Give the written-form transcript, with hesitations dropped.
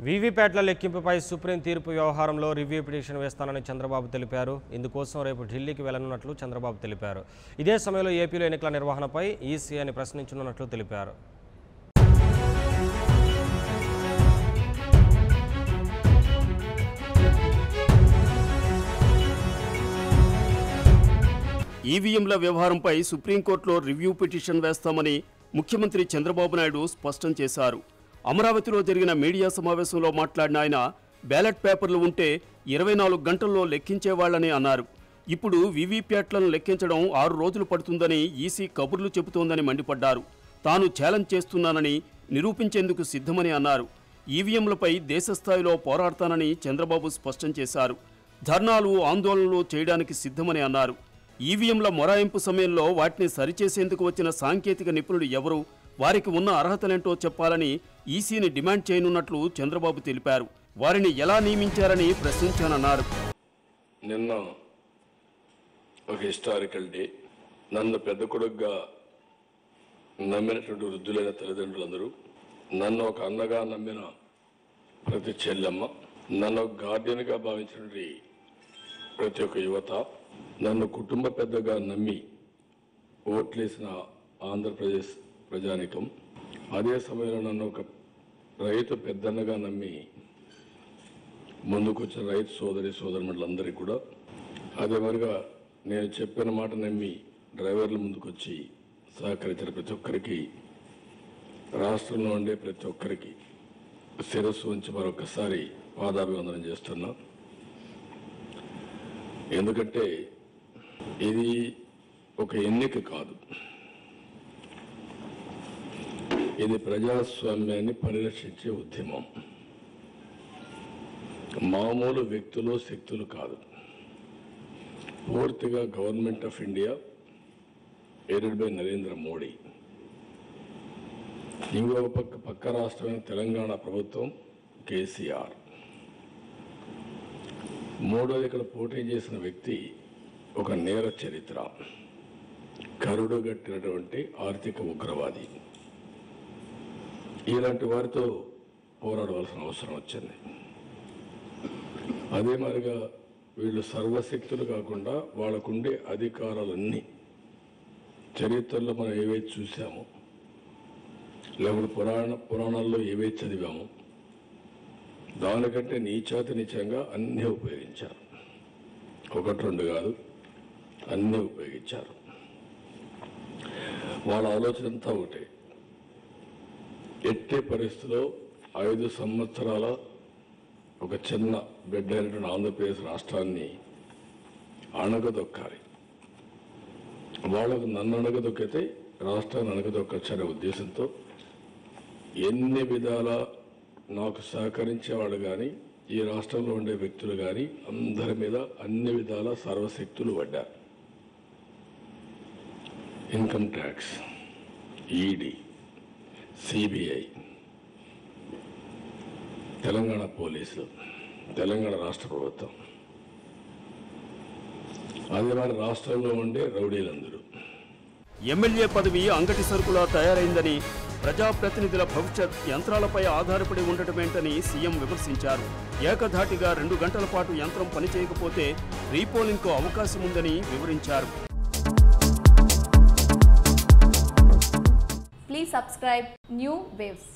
వీవీప్యాట్ల లెక్కింపుపై supreme తీర్పు వ్యవహారంలో review petition వేస్తానని చంద్రబాబు తెలిపారు. ఇందుకోసం రేపు ఢిల్లీకి వెళ్లనున్నట్లు చంద్రబాబు తెలిపారు. ఇదే సమయంలో ఏపీలో ఎన్నికల నిర్వహణపై ఈసీఐని ప్రశ్నించనున్నట్లు తెలిపారు. ఈవీఎంల వ్యవహారంపై సుప్రీంకోర్టులో రివ్యూ పిటిషన్ వేస్తామని ముఖ్యమంత్రి చంద్రబాబు నాయుడు స్పష్టం చేశారు. అమరావతిలో జరిగిన మీడియా సమావేశంలో మాట్లాడిన ఆయన బ్యాలెట్ పేపర్లు ఉంటే 24 గంటల్లో లెక్కించేవాళ్లని అన్నారు. ఇప్పుడు వీవీప్యాట్లను లెక్కించడం 6 రోజులు పడుతుందని ఈసీ కబుర్లు చెబుతోందని మండిపడ్డారు. తాను ఛాలెంజ్ చేస్తున్నానని నిరూపించేందుకు సిద్ధమని అన్నారు. ఈవీఎంలపై దేశస్థాయిలో పోరాడతానని చంద్రబాబు స్పష్టం చేశారు. ధర్నాలు ఆందోళనలు చేయడానికి సిద్ధమని అన్నారు. ఈవీఎంల మొరాయింపు సమయంలో వాటిని సరిచేసేందుకు వచ్చిన సాంకేతిక నిపుణులు ఎవరు, వారికి ఉన్న అర్హతలేంటో చెప్పాలని ఈసీని డిమాండ్ చేయనున్నట్లు చంద్రబాబు తెలిపారు. వారిని ఎలా నియమించారని ప్రశ్నించానన్నారు. నిన్న ఒక హిస్టారికల్ డే. నన్ను పెద్ద కొడుకుగా నమ్మినటువంటి వృద్ధులైన తల్లిదండ్రులందరూ, నన్ను ఒక అన్నగా నమ్మిన ప్రతి చెల్లెమ్మ, నన్ను ఒక గార్డియన్గా భావించినటువంటి ప్రతి ఒక్క యువత, నన్ను కుటుంబ పెద్దగా నమ్మి ఓట్లేసిన ఆంధ్రప్రదేశ్ ప్రజానికం, అదే సమయంలో నన్ను ఒక రైతు పెద్దన్నగా నమ్మి ముందుకొచ్చిన రైతు సోదరిమణులందరికీ కూడా, అదే మరిగా నేను చెప్పిన మాట నమ్మి డ్రైవర్ల ముందుకొచ్చి సహకరించిన ప్రతి ఒక్కరికి, రాష్ట్రంలో ఉండే ప్రతి ఒక్కరికి శిరస్సు ఉంచి మరొకసారి పాదాభివందనం చేస్తున్నా. ఎందుకంటే ఇది ఒక ఎన్నిక కాదు, ఇది ప్రజాస్వామ్యాన్ని పరిరక్షించే ఉద్యమం. మామూలు వ్యక్తులు శక్తులు కాదు, పూర్తిగా government of India aided by Narendra Modi, ఇంకొక పక్క రాష్ట్రమైన తెలంగాణ ప్రభుత్వం కేసీఆర్, మూడోది ఇక్కడ పోటీ చేసిన వ్యక్తి ఒక నేర చరిత్ర, కరుడుగట్టినటువంటి ఆర్థిక ఉగ్రవాది. ఇలాంటి వారితో పోరాడవలసిన అవసరం వచ్చింది. అదే మరిగా వీళ్ళు సర్వశక్తులు కాకుండా వాళ్ళకుండే అధికారాలన్నీ చరిత్రలో మనం ఏవైతే చూసామో, లేకపోతే పురాణాల్లో ఏవైతే చదివామో దానికంటే నీచాతి నీచంగా అన్నీ ఉపయోగించారు. ఒకటి రెండు కాదు, అన్నీ ఉపయోగించారు. వాళ్ళ ఆలోచన అంతా ఒకటే, ఎట్టి పరిస్థితిలో 5 సంవత్సరాల ఒక చిన్న బిడ్డ అయినటువంటి ఆంధ్రప్రదేశ్ రాష్ట్రాన్ని అణగదొక్కాలి. వాళ్ళకు నన్ను అణగదొక్కితే రాష్ట్రాన్ని అణగదొక్కచ్చనే ఉద్దేశంతో ఎన్ని విధాల నాకు సహకరించేవాళ్ళు కానీ, ఈ రాష్ట్రంలో ఉండే వ్యక్తులు కానీ అందరి మీద అన్ని విధాల సర్వశక్తులు పడ్డారు. Income tax, ED, CBI, Telangana పోలీసులు, తెలంగాణ రాష్ట్ర ప్రభుత్వం, అదే మరి రాష్ట్రంలో ఉండే రౌడీలందరూ. ఎమ్మెల్యే పదవి అంగటి సరుకులా తయారైందని, ప్రజాప్రతినిధుల భవిష్యత్ యంత్రాలపై ఆధారపడి ఉండటమేంటని సీఎం విమర్శించారు. ఏకధాటిగా 2 గంటల పాటు యంత్రం పనిచేయకపోతే రీపోలింగ్కు అవకాశం ఉందని వివరించారు. Please subscribe New Waves.